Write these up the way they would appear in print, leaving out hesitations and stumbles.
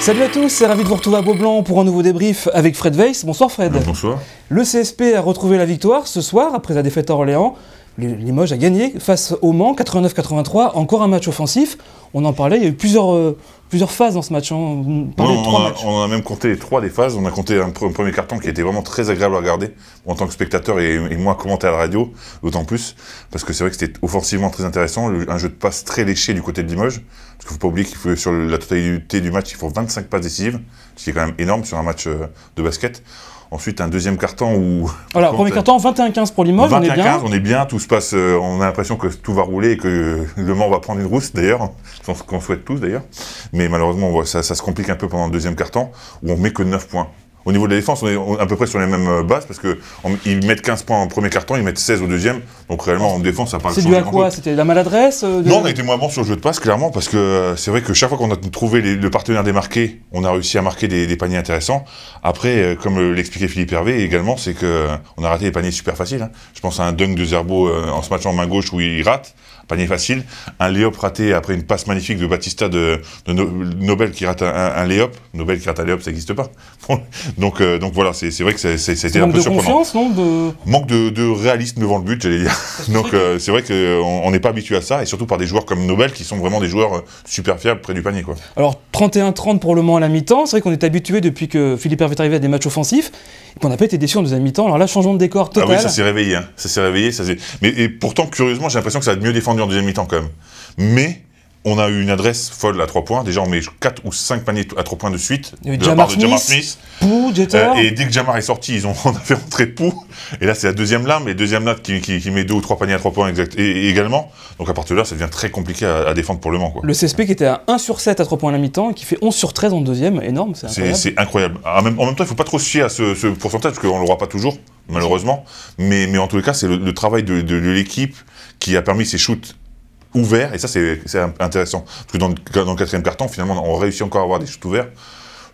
Salut à tous, c'est ravi de vous retrouver à Beaublanc pour un nouveau débrief avec Fred Weiss. Bonsoir Fred. Bonsoir. Le CSP a retrouvé la victoire ce soir après la défaite à Orléans. Limoges a gagné face au Mans, 89-83, encore un match offensif. On en parlait, il y a eu plusieurs phases dans ce match. On a même compté 3 des phases. On a compté un premier carton qui était vraiment très agréable à regarder en tant que spectateur et moi commenter à la radio, d'autant plus, parce que c'est vrai que c'était offensivement très intéressant, un jeu de passe très léché du côté de Limoges, parce qu'il ne faut pas oublier qu'il faut, sur la totalité du match, il faut 25 passes décisives, ce qui est quand même énorme sur un match de basket. Ensuite, un deuxième carton où... Voilà, premier carton, 21-15 pour Limoges, on est bien. 21-15, on est bien, tout se passe, on a l'impression que tout va rouler et que Le Mans va prendre une rousse d'ailleurs, ce qu'on souhaite tous d'ailleurs. Mais malheureusement, ça se complique un peu pendant le deuxième carton, où on met que 9 points. Au niveau de la défense, on est à peu près sur les mêmes bases, parce qu'ils mettent 15 points en premier carton, ils mettent 16 au deuxième, donc réellement en défense, ça parle de C'est dû à quoi? C'était la maladresse Non, on a été moins bon sur le jeu de passe, clairement, parce que c'est vrai que chaque fois qu'on a trouvé le partenaire démarqué, on a réussi à marquer des paniers intéressants. Après, comme l'expliquait Philippe Hervé également, c'est qu'on a raté des paniers super faciles. Hein. Je pense à un dunk de Zerbo en se matchant en main gauche où il rate, panier facile. Un lay-up raté après une passe magnifique de Batista de Nobel qui rate un lay-up. Nobel qui rate un lay-up, ça n'existe pas. Donc voilà, c'est vrai que c'était un peu surprenant. Manque de réalisme devant le but, j'allais dire. Donc c'est vrai qu'on n'est pas habitué à ça, et surtout par des joueurs comme Nobel qui sont vraiment des joueurs super fiables près du panier, quoi. Alors 31-30 pour Le Mans à la mi-temps, c'est vrai qu'on est habitué depuis que Philippe Hervé est arrivé à des matchs offensifs, et qu'on n'a pas été déçus en deuxième mi-temps. Alors là, changement de décor total. Ah oui, ça s'est réveillé, hein. Ça s'est réveillé. Et pourtant, curieusement, j'ai l'impression que ça a mieux défendu en deuxième mi-temps quand même. Mais on a eu une adresse folle à 3 points. Déjà, on met 4 ou 5 paniers à 3 points de suite. Il y avait Jamar Smith, Pou, Jeter. Et dès que Jamar est sorti, on a fait rentrer Pou. Et là, c'est la deuxième lame. Et deuxième lame qui met 2 ou 3 paniers à 3 points et également. Donc à partir de là, ça devient très compliqué à défendre pour Le Mans, quoi. Le CSP qui était à 1 sur 7 à 3 points à la mi-temps et qui fait 11 sur 13 en deuxième. Énorme, c'est incroyable. C'est incroyable. En même temps, il ne faut pas trop se fier à ce pourcentage, parce qu'on ne l'aura pas toujours, malheureusement. Mais en tous les cas, c'est le travail de l'équipe qui a permis ces shoots ouvert, et ça c'est intéressant, parce que dans le quatrième carton, finalement, on réussit encore à avoir des shoots ouverts.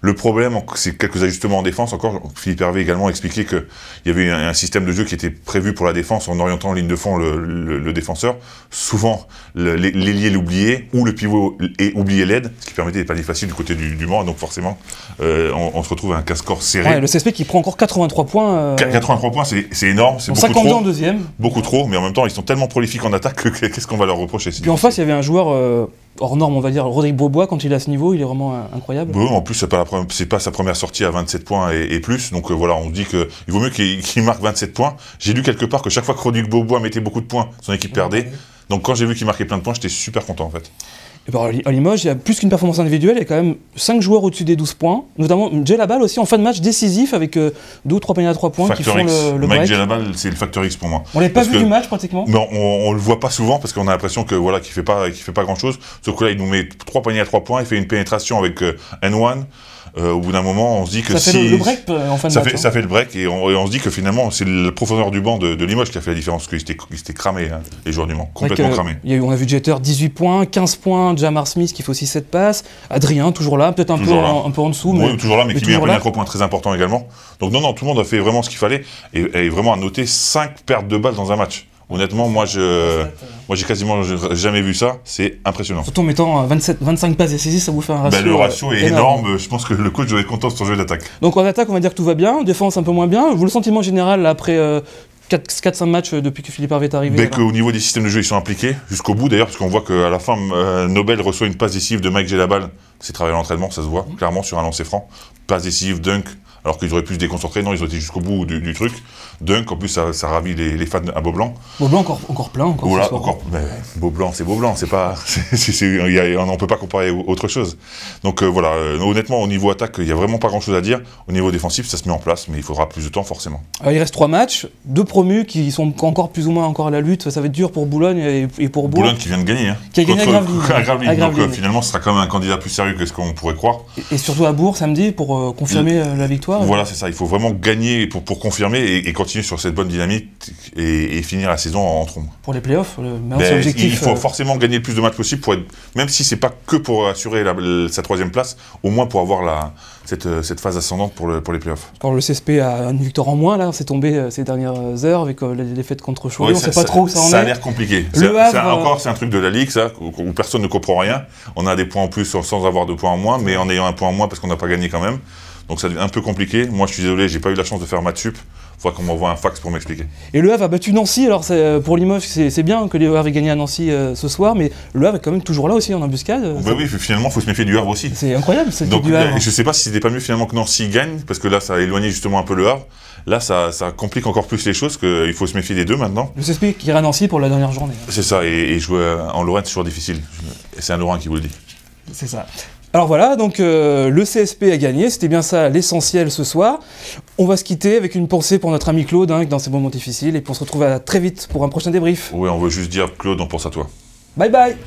Le problème, c'est quelques ajustements en défense. Encore, Philippe Hervé également expliqué qu'il y avait un système de jeu qui était prévu pour la défense en orientant en ligne de fond le défenseur. Souvent, l'ailier l'oubliait, ou le pivot oubliait l'aide, ce qui permettait des paniers faciles du côté du Mans, donc forcément, on se retrouve à un casse-corps serré. Ouais, le CSP qui prend encore 83 points. 83 points, c'est énorme, c'est beaucoup 52 trop. En deuxième. Beaucoup trop, mais en même temps, ils sont tellement prolifiques en attaque que qu'est-ce qu'on va leur reprocher? Puis en face, il y avait un joueur hors norme, on va dire, Rodrigue Beaubois, quand il est à ce niveau, il est vraiment incroyable. Bon, en plus, c'est pas sa première sortie à 27 points et plus, donc voilà, on se dit qu'il vaut mieux qu'il marque 27 points. J'ai lu quelque part que chaque fois que Rodrigue Beaubois mettait beaucoup de points, son équipe perdait. Donc quand j'ai vu qu'il marquait plein de points, j'étais super content en fait. Et par à Limoges, il y a plus qu'une performance individuelle, il y a quand même 5 joueurs au-dessus des 12 points, notamment Djellabal aussi en fin de match décisif avec 2 ou 3 paniers à 3 points Factor qui font X. le Mike break. Djellabal, c'est le facteur X pour moi. On l'avait pas vu du match pratiquement. Non, on le voit pas souvent parce qu'on a l'impression que voilà, qu'il fait pas grand-chose. Sauf que là, il nous met 3 paniers à 3 points, il fait une pénétration avec N1. Au bout d'un moment, on se dit que ça fait le break en fin de match. Ça fait le break et on se dit que finalement, c'est la profondeur du banc de Limoges qui a fait la différence, parce qu'ils étaient cramés, hein, les joueurs du Mans, complètement cramés. On a vu Jeter 18 points, 15 points, Jamar Smith qui fait aussi 7 passes, Adrien toujours là, peut-être un peu en dessous. Oui, toujours là, mais qui met un panier à 3 points très important également. Donc non, tout le monde a fait vraiment ce qu'il fallait et vraiment à noter 5 pertes de balles dans un match. Honnêtement, moi j'ai quasiment jamais vu ça, c'est impressionnant. Surtout en mettant 25 passes décisives, ça vous fait un ratio. Le ratio est énorme, je pense que le coach doit être content de son jeu d'attaque. Donc en attaque, on va dire que tout va bien, défense un peu moins bien. Vous le sentiment général là, après 4-5 matchs depuis que Philippe Hervé est arrivé? Au niveau des systèmes de jeu, ils sont impliqués jusqu'au bout d'ailleurs, parce qu'on voit qu'à la fin, Nobel reçoit une passe décisive de Mike Djellabal. C'est travaillé à l'entraînement, ça se voit clairement sur un lancer franc. Passe décisive, dunk. Alors qu'ils auraient pu se déconcentrer, non, ils ont été jusqu'au bout du truc. Dunk, en plus, ça ravit les fans à Beaublanc. Beaublanc encore plein, voilà, Beaublanc, c'est pas... on ne peut pas comparer à autre chose. Donc voilà, honnêtement, au niveau attaque, il n'y a vraiment pas grand-chose à dire. Au niveau défensif, ça se met en place, mais il faudra plus de temps, forcément. Alors, il reste 3 matchs, 2 promus qui sont encore plus ou moins encore à la lutte. Ça va être dur pour Boulogne et pour Bourg. Boulogne qui vient de gagner. Hein, qui a gagné à Gravelines. Donc finalement, ce sera quand même un candidat plus sérieux que ce qu'on pourrait croire. Et surtout à Bourg, samedi, pour confirmer la victoire. soir. Voilà, c'est ça. Il faut vraiment gagner pour confirmer et continuer sur cette bonne dynamique et finir la saison en trombe. Pour les playoffs, maintenant c'est l'objectif. Il faut forcément gagner le plus de matchs possible pour être, même si c'est pas que pour assurer sa 3e place, au moins pour avoir cette phase ascendante pour les playoffs. Quand le CSP a une victoire en moins, là, c'est tombé ces dernières heures avec les défaites contre Cholet. Oui, on ne sait pas trop où ça en est. Ça a l'air compliqué. C'est un truc de la Ligue, ça, où personne ne comprend rien. On a des points en plus sans avoir de points en moins, mais en ayant un point en moins parce qu'on n'a pas gagné quand même. Donc ça devient un peu compliqué. Moi, je suis désolé, j'ai pas eu la chance de faire maths sup. Il faudra qu'on m'envoie un fax pour m'expliquer. Et le Havre a battu Nancy. Alors pour Limoges, c'est bien que le Havre ait gagné à Nancy ce soir, mais le Havre est quand même toujours là aussi en embuscade. Bah oui, finalement, il faut se méfier du Havre aussi. C'est incroyable, cette Donc, équipe du Havre. Je sais pas si c'était pas mieux finalement que Nancy gagne, parce que là, ça a éloigné justement un peu le Havre. Là, ça complique encore plus les choses, qu'il faut se méfier des deux maintenant. Le CSP qui ira à Nancy pour la dernière journée. C'est ça, et jouer en Lorraine, c'est toujours difficile. Et c'est un Lorrain qui vous le dit. C'est ça. Alors voilà, donc le CSP a gagné, c'était bien ça l'essentiel ce soir. On va se quitter avec une pensée pour notre ami Claude, dans ces moments difficiles, et puis on se retrouve très vite pour un prochain débrief. Oui, on veut juste dire, Claude, on pense à toi. Bye bye.